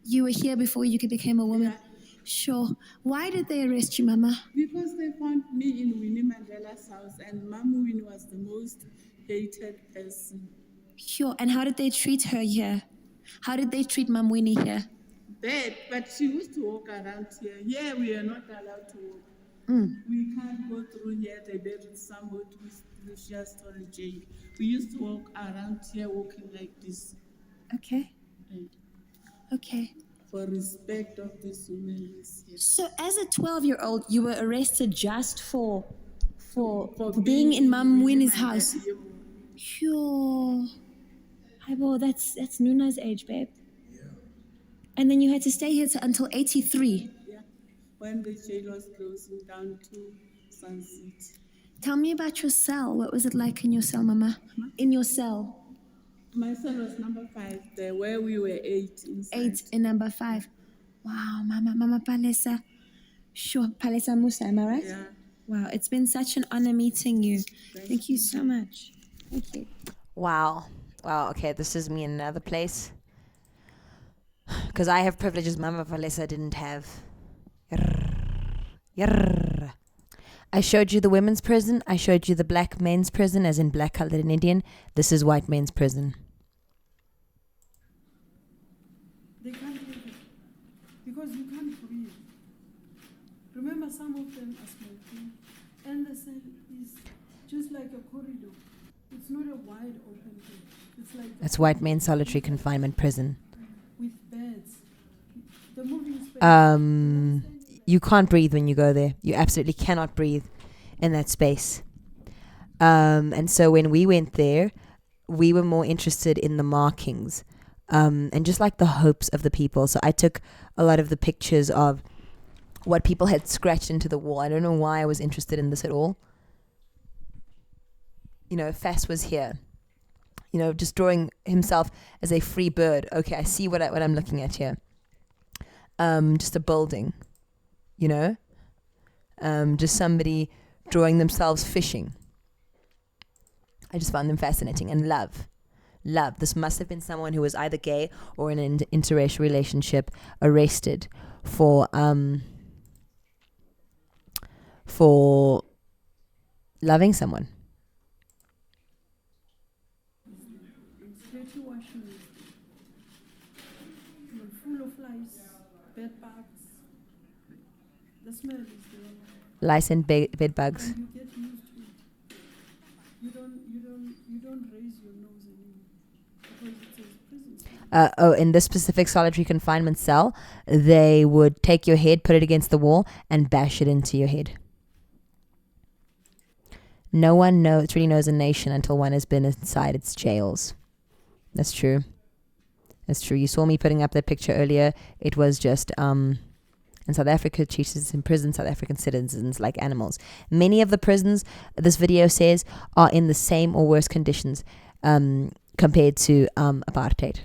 You were here before you became a woman? Yeah. Sure. Why did they arrest you, Mama? Because they found me in Winnie Mandela's house, and Mamu Winnie was the most hated person. Sure. And how did they treat her here? How did they treat Mum Winnie here? Bad, but she used to walk around here. Here we are not allowed to walk. We can't go through here. They buried somebody with Lucia Story jail. We used to walk around here walking like this. Okay. Okay. For respect of this woman is here. So as a 12-year-old, you were arrested just for being in Mum Winnie's house? Sure. Hibo, that's Nuna's age, babe. Yeah. And then you had to stay here until 83. Yeah. When the jail was closing down to Sunset. Tell me about your cell. What was it like in your cell, Mama? In your cell? My cell was number 5 there, where we were 8 inside. 8 in number 5. Wow, Mama Palesa. Sure, Palesa Musa, am I right? Yeah. Wow, it's been such an honor meeting you. Thank you so much. Thank you. Wow, okay, this is me in another place. Because I have privileges Mama Palesa didn't have. Yarr. I showed you the women's prison. I showed you the black men's prison, as in black, colored, and Indian. This is white men's prison. They can't take it because you can't breathe. Remember, some of them are smoking, and the cell is just like a corridor. It's not a wide open thing. It's like It's white men's solitary confinement prison. with beds. The moving space. You can't breathe when you go there. You absolutely cannot breathe in that space. And so when we went there, we were more interested in the markings and just like the hopes of the people. So I took a lot of the pictures of what people had scratched into the wall. I don't know why I was interested in this at all. You know, Fass was here, you know, just drawing himself as a free bird. Okay, I see what I'm looking at here. Just a building, you know, just somebody drawing themselves fishing. I just found them fascinating. And love. This must have been someone who was either gay or in an interracial relationship, arrested for loving someone. Full of lies. The smell is there. Lice and bed bugs. And you get used to it. You don't raise your nose anymore because it's a prison cell. In this specific solitary confinement cell, they would take your head, put it against the wall, and bash it into your head. No one really knows a nation until one has been inside its jails. That's true. That's true. You saw me putting up that picture earlier. It was just in South Africa, treats in prison South African citizens like animals. Many of the prisons, this video says, are in the same or worse conditions compared to apartheid.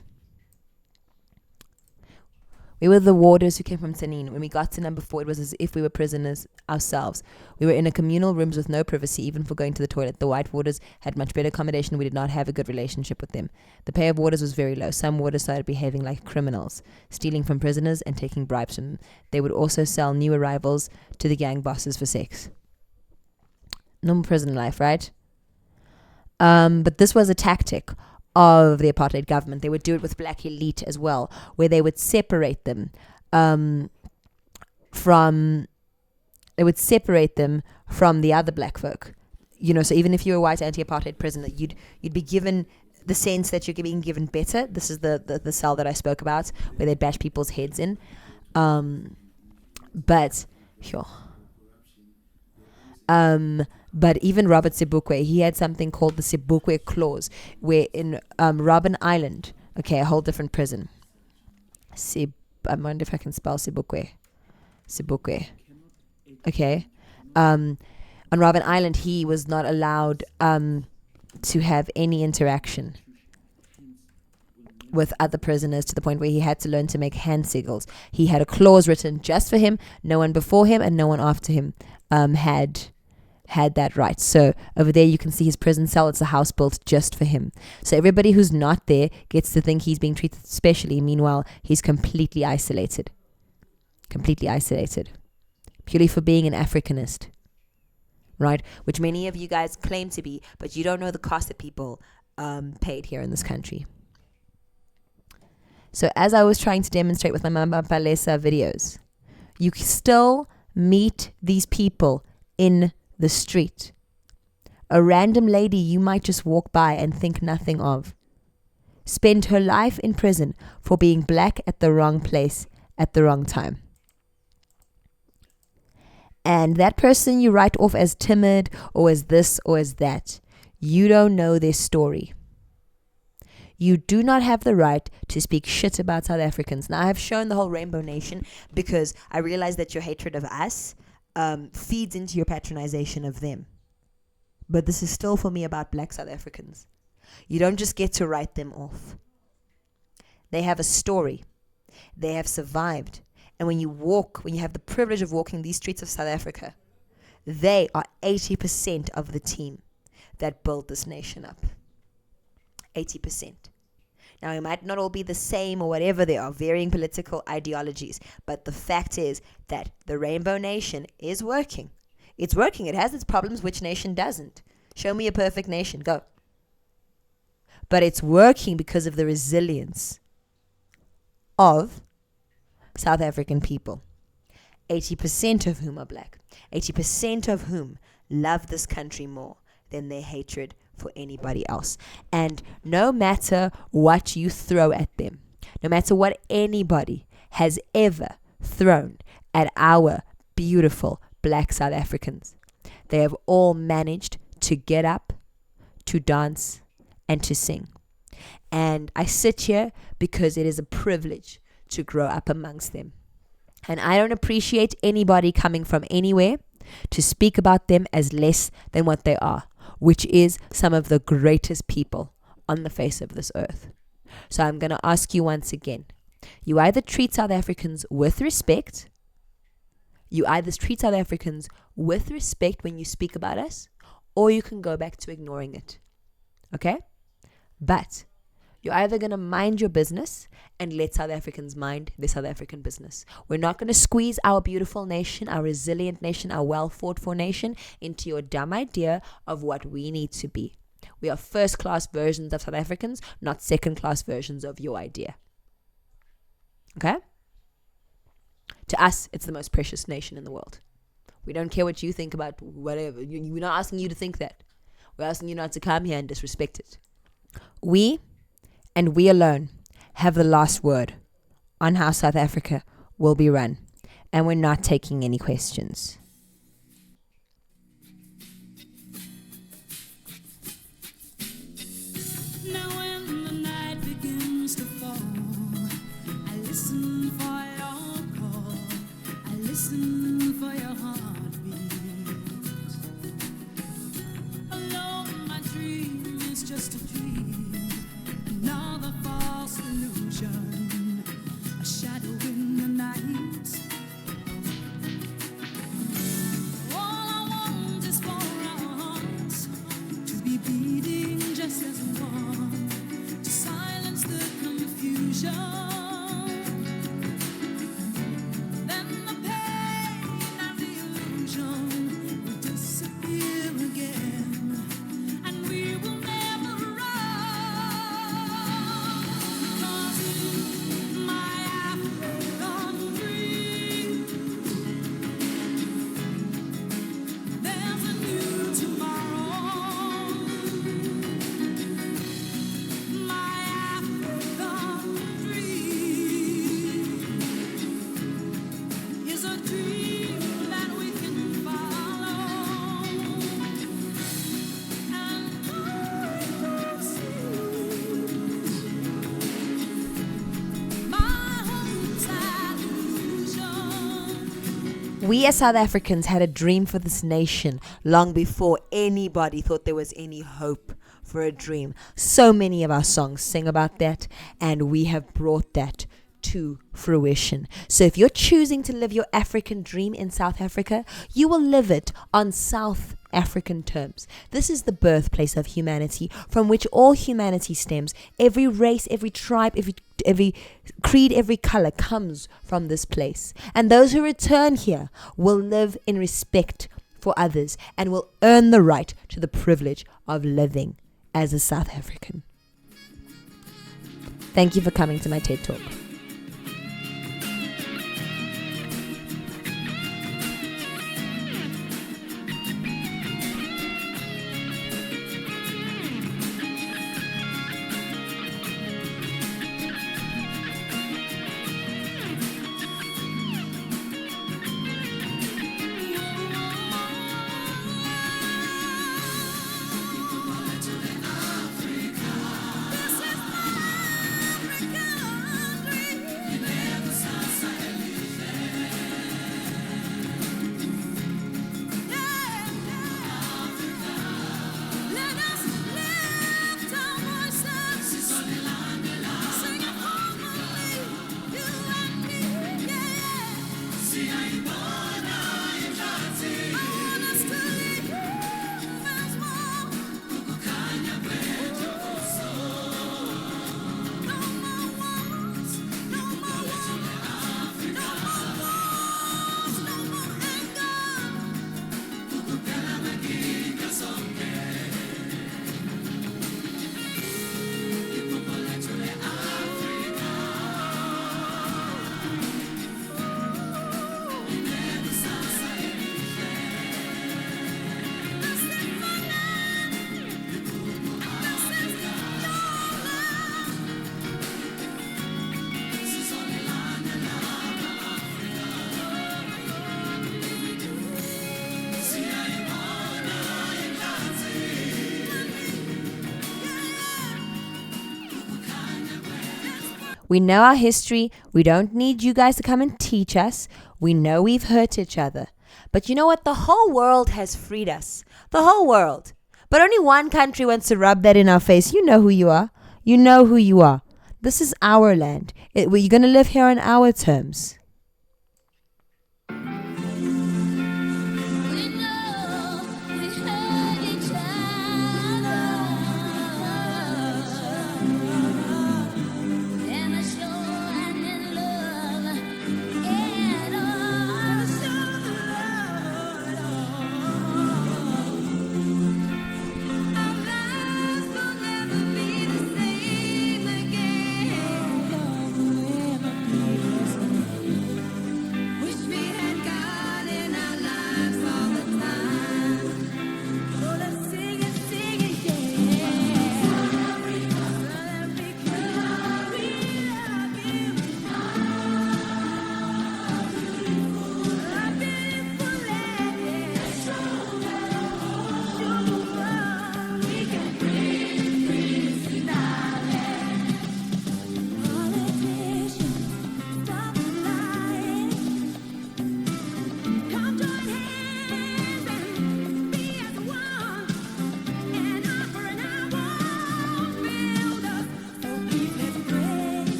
We were the warders who came from Tanin. When we got to number 4, it was as if we were prisoners ourselves. We were in a communal rooms with no privacy, even for going to the toilet. The white warders had much better accommodation. We did not have a good relationship with them. The pay of warders was very low. Some warders started behaving like criminals, stealing from prisoners and taking bribes from them. They would also sell new arrivals to the gang bosses for sex. Normal prison life, right? But this was a tactic of the apartheid government. They would do it with black elite as well, where they would separate them from the other black folk. You know, so even if you're a white anti-apartheid prisoner, you'd be given the sense that you're being given better. This is the cell that I spoke about, where they bash people's heads in. But even Robert Sebukwe, he had something called the Sebukwe clause, where in Robben Island, okay, a whole different prison. I wonder if I can spell Sebukwe. Okay. On Robben Island, he was not allowed to have any interaction with other prisoners, to the point where he had to learn to make hand signals. He had a clause written just for him. No one before him and no one after him had that right. So over there you can see his prison cell. It's a house built just for him. So everybody who's not there gets to think he's being treated specially. Meanwhile, he's completely isolated. Purely for being an Africanist. Right? Which many of you guys claim to be, but you don't know the cost that people paid here in this country. So as I was trying to demonstrate with my Mama Palesa videos, you still meet these people in the street. A random lady you might just walk by and think nothing of. Spend her life in prison for being black at the wrong place at the wrong time. And that person you write off as timid or as this or as that, you don't know their story. You do not have the right to speak shit about South Africans. Now, I have shown the whole Rainbow Nation because I realize that your hatred of us feeds into your patronization of them. But this is still for me about black South Africans. You don't just get to write them off. They have a story. They have survived. And when you have the privilege of walking these streets of South Africa, they are 80% of the team that built this nation up. 80%. Now, it might not all be the same or whatever, there are varying political ideologies, but the fact is that the Rainbow Nation is working. It's working. It has its problems. Which nation doesn't? Show me a perfect nation. Go. But it's working because of the resilience of South African people. 80% of whom are black. 80% of whom love this country more than their hatred for anybody else. And no matter what you throw at them, no matter what anybody has ever thrown at our beautiful black South Africans, they have all managed to get up, to dance, and to sing. And I sit here because it is a privilege to grow up amongst them. And I don't appreciate anybody coming from anywhere to speak about them as less than what they are, which is some of the greatest people on the face of this earth. So I'm going to ask you once again. You either treat South Africans with respect. You either treat South Africans with respect when you speak about us, or you can go back to ignoring it. Okay? But you're either going to mind your business and let South Africans mind their South African business. We're not going to squeeze our beautiful nation, our resilient nation, our well-fought-for nation into your dumb idea of what we need to be. We are first-class versions of South Africans, not second-class versions of your idea. Okay? To us, it's the most precious nation in the world. We don't care what you think about whatever. We're not asking you to think that. We're asking you not to come here and disrespect it. We, and we alone, have the last word on how South Africa will be run. And we're not taking any questions. Now when the night begins to fall, I listen for your call. I listen for your heartbeat. Alone, my dream is just a dream, another false illusion, a shadow in the night. All I want is for our hearts to be beating just as one, to silence the confusion. Then the pain and the illusion will disappear again, and we will never run. 'Cause in my African dream, there's a new tomorrow. My African dream is a dream that we can follow, and I see my hope's illusion. We as South Africans had a dream for this nation long before anybody thought there was any hope for a dream. So many of our songs sing about that, and we have brought that to fruition. So if you're choosing to live your African dream in South Africa, you will live it on South African terms. This is the birthplace of humanity, from which all humanity stems. Every race, every tribe, every creed, every color comes from this place. And those who return here will live in respect for others and will earn the right to the privilege of living as a South African. Thank you for coming to my TED Talk. We know our history. We don't need you guys to come and teach us. We know we've hurt each other. But you know what? The whole world has freed us. The whole world. But only one country wants to rub that in our face. You know who you are. You know who you are. This is our land. You're going to live here on our terms.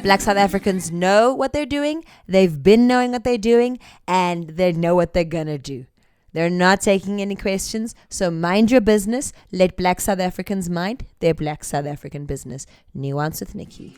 Black South Africans know what they're doing. They've been knowing what they're doing, and they know what they're gonna do. They're not taking any questions, so mind your business. Let Black South Africans mind their Black South African business. Nuance with Nikki.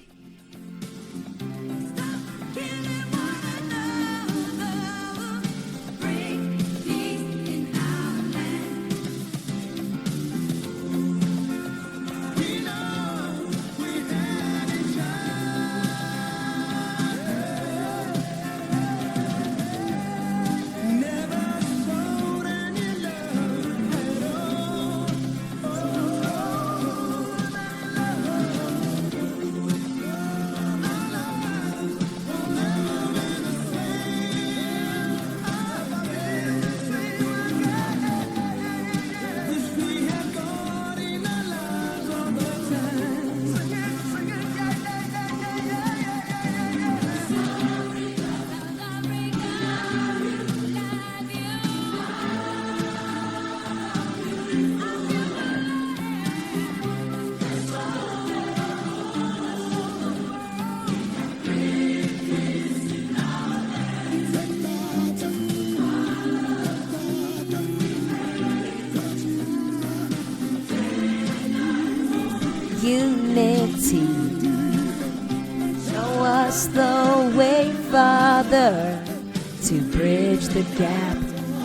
Unity, show us the way, Father, to bridge the gap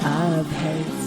of hate.